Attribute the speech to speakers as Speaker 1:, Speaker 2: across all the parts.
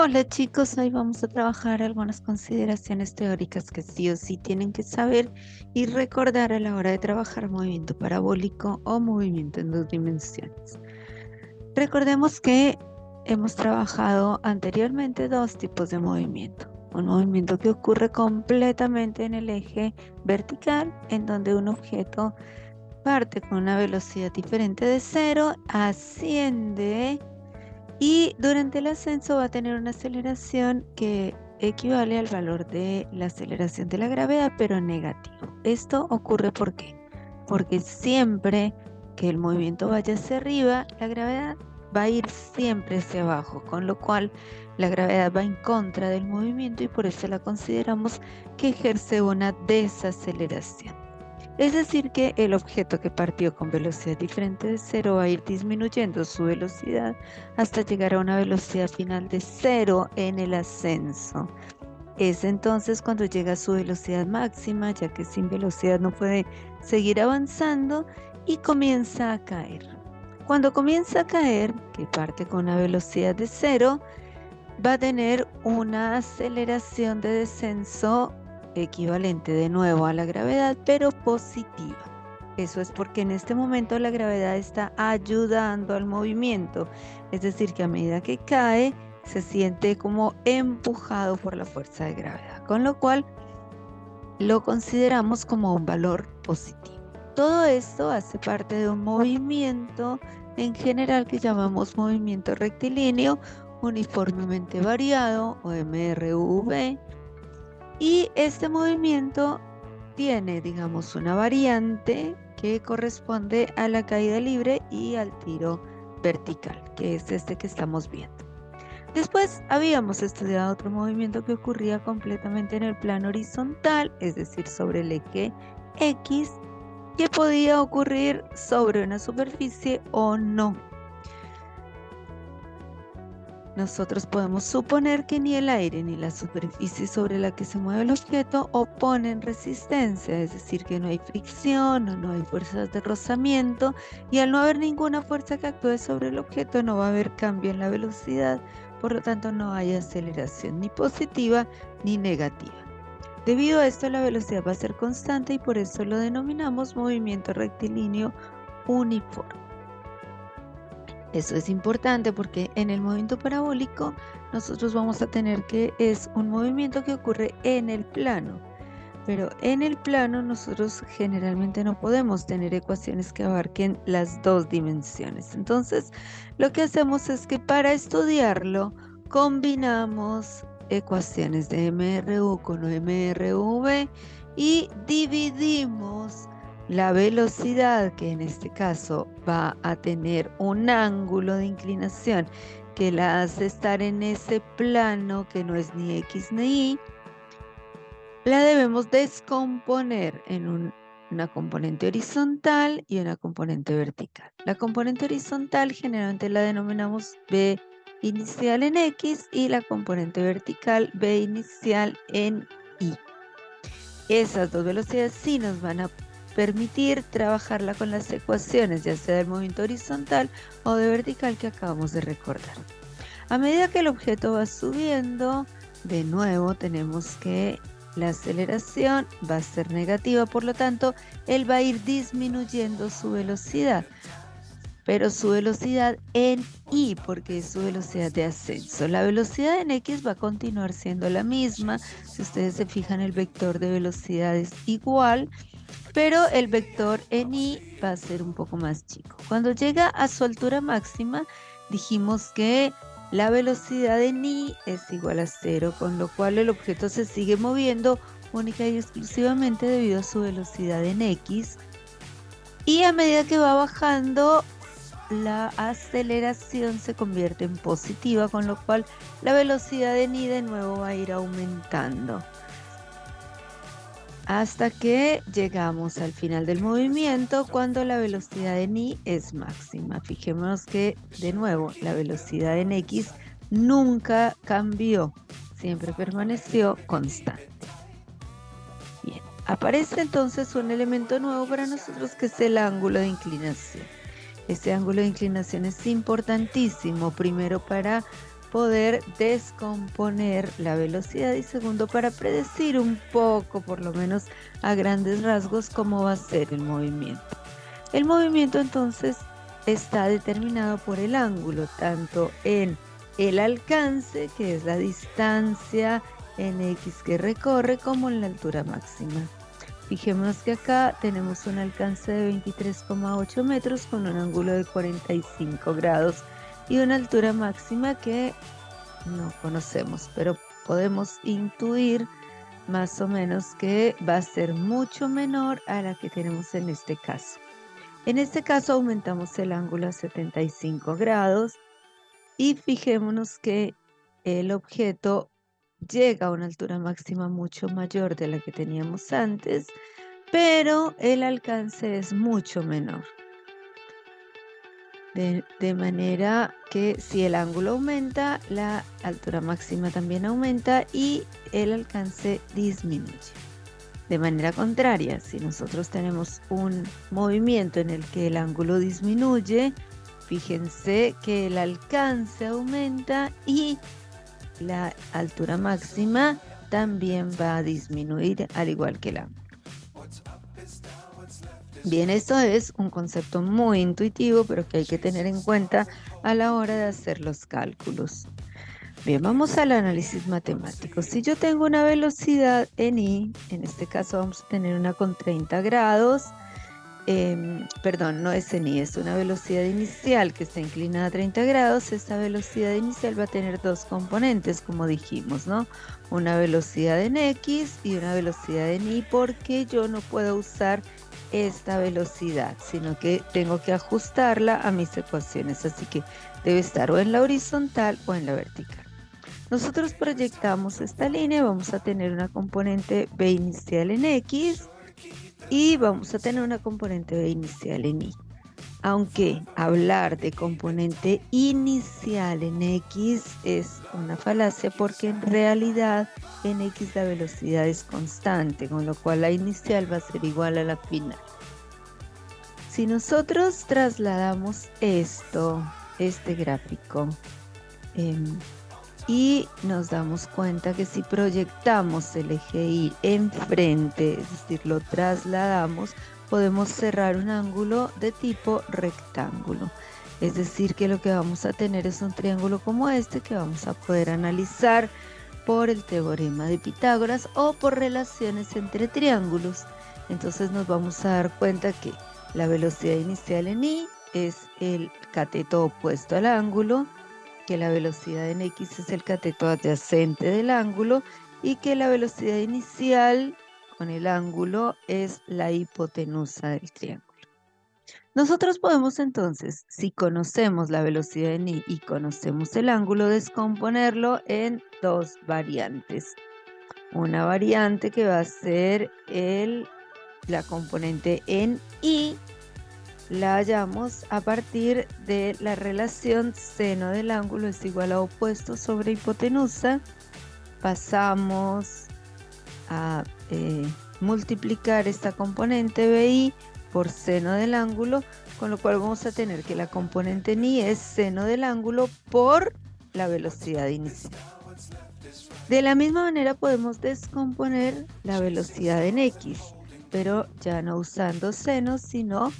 Speaker 1: Hola chicos, hoy vamos a trabajar algunas consideraciones teóricas que sí o sí tienen que saber y recordar a la hora de trabajar movimiento parabólico o movimiento en dos dimensiones. Recordemos que hemos trabajado anteriormente dos tipos de movimiento. Un movimiento que ocurre completamente en el eje vertical, en donde un objeto parte con una velocidad diferente de cero, asciende y durante el ascenso va a tener una aceleración que equivale al valor de la aceleración de la gravedad, pero negativo. Esto ocurre ¿por qué? Porque siempre que el movimiento vaya hacia arriba, la gravedad va a ir siempre hacia abajo, con lo cual la gravedad va en contra del movimiento y por eso la consideramos que ejerce una desaceleración. Es decir, que el objeto que partió con velocidad diferente de cero va a ir disminuyendo su velocidad hasta llegar a una velocidad final de cero en el ascenso. Es entonces cuando llega a su velocidad máxima, ya que sin velocidad no puede seguir avanzando y comienza a caer. Cuando comienza a caer, que parte con una velocidad de cero, va a tener una aceleración de descenso equivalente de nuevo a la gravedad, pero positiva. Eso es porque en este momento la gravedad está ayudando al movimiento, es decir, que a medida que cae, se siente como empujado por la fuerza de gravedad, con lo cual lo consideramos como un valor positivo. Todo esto hace parte de un movimiento en general que llamamos movimiento rectilíneo uniformemente variado o MRV, y este movimiento tiene, digamos, una variante que corresponde a la caída libre y al tiro vertical, que es este que estamos viendo. Después habíamos estudiado otro movimiento que ocurría completamente en el plano horizontal, es decir, sobre el eje X, que podía ocurrir sobre una superficie o no. Nosotros podemos suponer que ni el aire ni la superficie sobre la que se mueve el objeto oponen resistencia, es decir, que no hay fricción o no hay fuerzas de rozamiento, y al no haber ninguna fuerza que actúe sobre el objeto no va a haber cambio en la velocidad, por lo tanto no hay aceleración ni positiva ni negativa. Debido a esto la velocidad va a ser constante y por eso lo denominamos movimiento rectilíneo uniforme. Eso es importante porque en el movimiento parabólico nosotros vamos a tener que es un movimiento que ocurre en el plano, pero en el plano nosotros generalmente no podemos tener ecuaciones que abarquen las dos dimensiones. Entonces, lo que hacemos es que para estudiarlo combinamos ecuaciones de MRU con MRV y dividimos la velocidad, que en este caso va a tener un ángulo de inclinación que la hace estar en ese plano que no es ni X ni Y, la debemos descomponer en una componente horizontal y una componente vertical. La componente horizontal generalmente la denominamos B inicial en X y la componente vertical B inicial en Y. Esas dos velocidades sí nos van a permitir trabajarla con las ecuaciones, ya sea del movimiento horizontal o de vertical que acabamos de recordar. A medida que el objeto va subiendo, de nuevo tenemos que la aceleración va a ser negativa, por lo tanto, él va a ir disminuyendo su velocidad, pero su velocidad en Y, porque es su velocidad de ascenso. La velocidad en X va a continuar siendo la misma. Si ustedes se fijan, el vector de velocidad es igual, pero el vector en Y va a ser un poco más chico. Cuando llega a su altura máxima, dijimos que la velocidad en Y es igual a 0, con lo cual el objeto se sigue moviendo única y exclusivamente debido a su velocidad en X. Y a medida que va bajando, la aceleración se convierte en positiva, con lo cual la velocidad en Y de nuevo va a ir aumentando hasta que llegamos al final del movimiento cuando la velocidad en Y es máxima. Fijémonos que de nuevo la velocidad en X nunca cambió, siempre permaneció constante. Bien, aparece entonces un elemento nuevo para nosotros que es el ángulo de inclinación. Este ángulo de inclinación es importantísimo, primero para poder descomponer la velocidad y segundo para predecir un poco, por lo menos a grandes rasgos, cómo va a ser el movimiento. El movimiento entonces está determinado por el ángulo, tanto en el alcance, que es la distancia en X que recorre, como en la altura máxima. Fijémonos que acá tenemos un alcance de 23,8 metros con un ángulo de 45 grados y una altura máxima que no conocemos, pero podemos intuir más o menos que va a ser mucho menor a la que tenemos en este caso. En este caso aumentamos el ángulo a 75 grados y fijémonos que el objeto llega a una altura máxima mucho mayor de la que teníamos antes, pero el alcance es mucho menor. De manera que si el ángulo aumenta, la altura máxima también aumenta y el alcance disminuye. De manera contraria, si nosotros tenemos un movimiento en el que el ángulo disminuye, fíjense que el alcance aumenta y la altura máxima también va a disminuir, al igual que el ángulo. Bien, esto es un concepto muy intuitivo, pero que hay que tener en cuenta a la hora de hacer los cálculos. Bien, vamos al análisis matemático. Si yo tengo una velocidad en I, en este caso vamos a tener una con 30 grados, perdón, no es en I, es una velocidad inicial que está inclinada a 30 grados. Esta velocidad inicial va a tener dos componentes, como dijimos, ¿no? Una velocidad en X y una velocidad en Y, porque yo no puedo usar esta velocidad, sino que tengo que ajustarla a mis ecuaciones, así que debe estar o en la horizontal o en la vertical. Nosotros proyectamos esta línea, vamos a tener una componente B inicial en X y vamos a tener una componente B inicial en Y. Aunque hablar de componente inicial en X es una falacia, porque en realidad en X la velocidad es constante, con lo cual la inicial va a ser igual a la final. Si nosotros trasladamos este gráfico, y nos damos cuenta que si proyectamos el eje Y enfrente, es decir, lo trasladamos, podemos cerrar un ángulo de tipo rectángulo. Es decir, que lo que vamos a tener es un triángulo como este que vamos a poder analizar por el teorema de Pitágoras o por relaciones entre triángulos. Entonces nos vamos a dar cuenta que la velocidad inicial en Y es el cateto opuesto al ángulo, que la velocidad en X es el cateto adyacente del ángulo y que la velocidad inicial con el ángulo es la hipotenusa del triángulo. Nosotros podemos entonces, si conocemos la velocidad en Y y conocemos el ángulo, descomponerlo en dos variantes. Una variante que va a ser la componente en Y, la hallamos a partir de la relación seno del ángulo es igual a opuesto sobre hipotenusa. Pasamos a multiplicar esta componente BI por seno del ángulo, con lo cual vamos a tener que la componente en Y es seno del ángulo por la velocidad inicial. De la misma manera podemos descomponer la velocidad en X, pero ya no usando seno, sino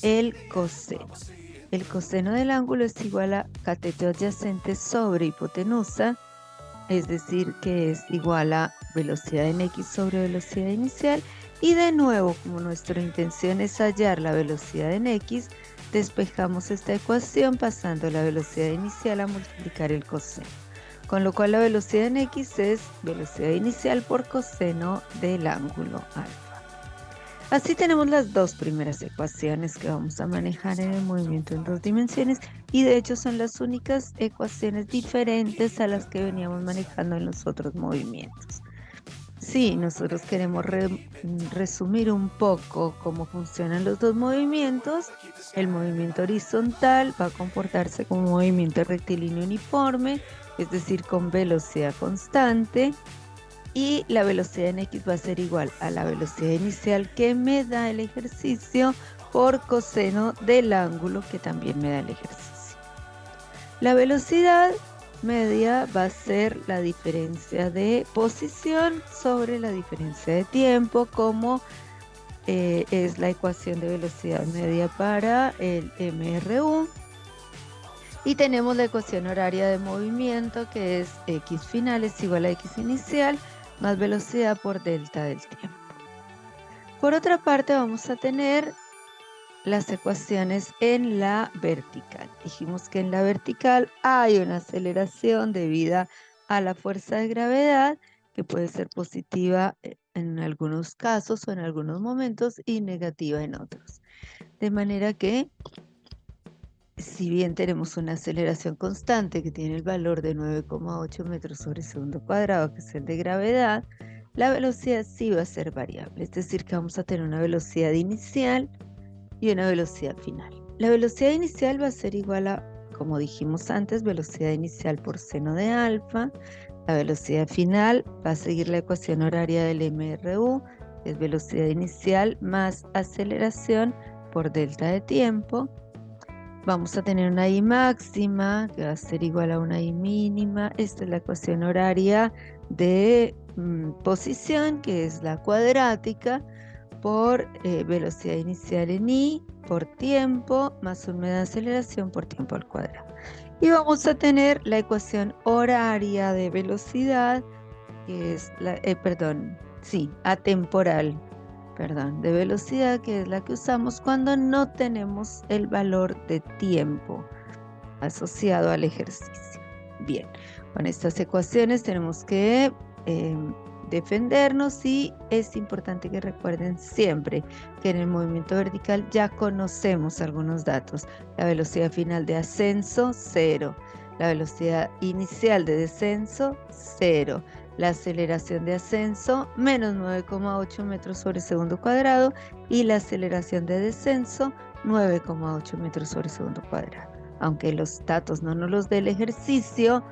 Speaker 1: el coseno. El coseno del ángulo es igual a cateto adyacente sobre hipotenusa, es decir, que es igual a velocidad en X sobre velocidad inicial. Y de nuevo, como nuestra intención es hallar la velocidad en X, despejamos esta ecuación pasando la velocidad inicial a multiplicar el coseno. Con lo cual la velocidad en X es velocidad inicial por coseno del ángulo alfa. Así tenemos las dos primeras ecuaciones que vamos a manejar en el movimiento en dos dimensiones, y de hecho son las únicas ecuaciones diferentes a las que veníamos manejando en los otros movimientos. Sí, nosotros queremos resumir un poco cómo funcionan los dos movimientos. El movimiento horizontal va a comportarse como un movimiento rectilíneo uniforme, es decir, con velocidad constante. Y la velocidad en X va a ser igual a la velocidad inicial que me da el ejercicio por coseno del ángulo que también me da el ejercicio. La velocidad media va a ser la diferencia de posición sobre la diferencia de tiempo, como es la ecuación de velocidad media para el MRU. Y tenemos la ecuación horaria de movimiento, que es x final es igual a x inicial más velocidad por delta del tiempo. Por otra parte, vamos a tener las ecuaciones en la vertical. Dijimos que en la vertical hay una aceleración debida a la fuerza de gravedad, que puede ser positiva en algunos casos o en algunos momentos y negativa en otros. De manera que, si bien tenemos una aceleración constante que tiene el valor de 9,8 metros sobre segundo cuadrado, que es el de gravedad, la velocidad sí va a ser variable. Es decir, que vamos a tener una velocidad inicial y una velocidad final. La velocidad inicial va a ser igual a, como dijimos antes, velocidad inicial por seno de alfa. La velocidad final va a seguir la ecuación horaria del MRU, que es velocidad inicial más aceleración por delta de tiempo. Vamos a tener una I máxima, que va a ser igual a una I mínima. Esta es la ecuación horaria de posición, que es la cuadrática, por velocidad inicial en I, por tiempo, más un medio de aceleración por tiempo al cuadrado. Y vamos a tener la ecuación horaria de velocidad, que es atemporal, de velocidad, que es la que usamos cuando no tenemos el valor de tiempo asociado al ejercicio. Bien, con estas ecuaciones tenemos que defendernos, y es importante que recuerden siempre que en el movimiento vertical ya conocemos algunos datos. La velocidad final de ascenso, 0. La velocidad inicial de descenso, 0. La aceleración de ascenso, menos 9,8 metros sobre segundo cuadrado, y la aceleración de descenso, 9,8 metros sobre segundo cuadrado. Aunque los datos no nos los dé el ejercicio,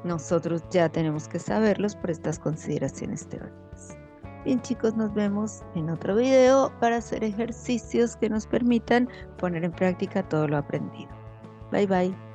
Speaker 1: nosotros ya tenemos que saberlos por estas consideraciones teóricas. Bien, chicos, nos vemos en otro video para hacer ejercicios que nos permitan poner en práctica todo lo aprendido. Bye, bye.